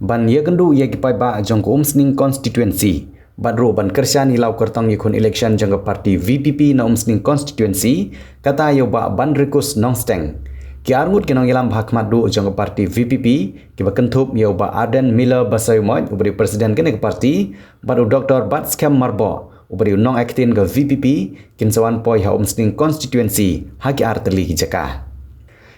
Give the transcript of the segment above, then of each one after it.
ban yegendu yegipai ba jong umsning constituency badro ban kerja ni lau kertang yekun election jang parti VPP na umsning constituency kata yo ba ban rekus nongsteng ki arngut kinong ilam hakmat du jang parti VPP ki ba kentup yo ba Arden Miller Basaymoy ubri presiden kene parti baru Dr. Batskam Marbo ubri nong aktin ke VPP kin sawan poi ha umsning constituency haki arteli hijaka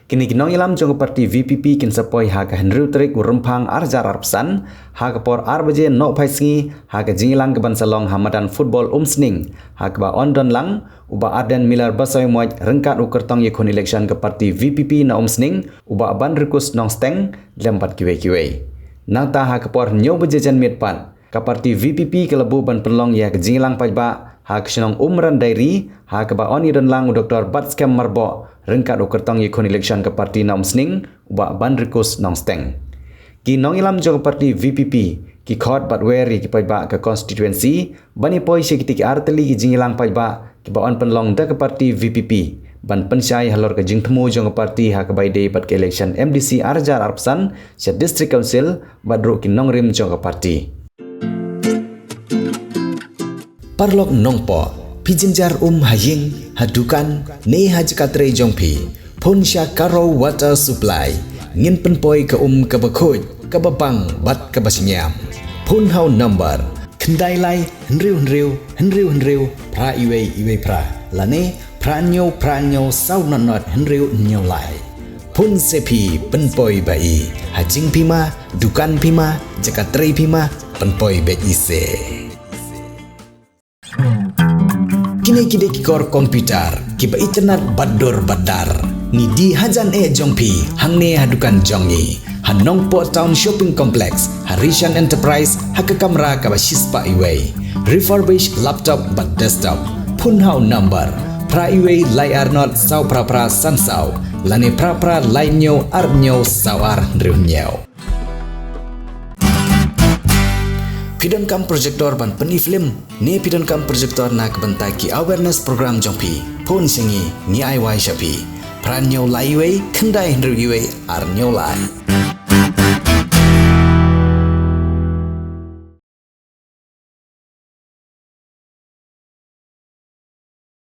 kini kinong ilam jong parti VPP kin sapoi ha ka Henry Trik urempang arjar arpsan ha ka por arbaje no phaisngi ha ka jingilang ke bansalong hamadan football umsning ha ka ba ondon lang uba Arden Miller Basaymoy rengkat ukertong yekun election ke parti VPP na umsning uba ban rekus nongsteng lempat kiwe nangta ha ka por nyo bejejan mitpan ka parti VPP ke lebu ban penlong ya ke jingilang pajba ha ka sinong umran dairi ha ka ba oni don lang Dr. Batskam Marbo rengkat ukertong yekun election ke parti na umsning uba ban rekus nongsteng ki nong ilam jong parti VPP ki khot bat weri ki pajba ke constituency bani poi sekitik arteli ki jingilang pajba ki ba on penlong da ke parti VPP ban pensyai halor ke jingtemu jong parti ha ke baide bat ke election MDC arjar arpsan se district council badro ki nong rim jong parti parlok nongpo pijinjar haying hadukan ne hajkatre jongpi ponsya karo water supply ngin penpoi ke kebakhoj kebabang bat kebasinyam pun hau number kendai lai henriu pra iwe pra lane pranyo sau not henriu nyo lai pun sepi penpoi bai hajing pima dukan pima jakatre pima penpoi bet ise kini kide kikor komputer kiba internet bador badar ni di hajan jongpi hangne hadukan jongi hanong po town shopping complex Harishan Enterprise haka kamera kaba shispa iway refurbished laptop but desktop punhau number pra iway lai arnot sau pra sansau lane pra lainyo arnyo sawar drunyo Pidon kam projector ban peni film ne pidon kam projector nak bentai ki awareness program jongpi pon singi ni ai wai shapi pranyo lai wei kendai henru iwe arnyo lai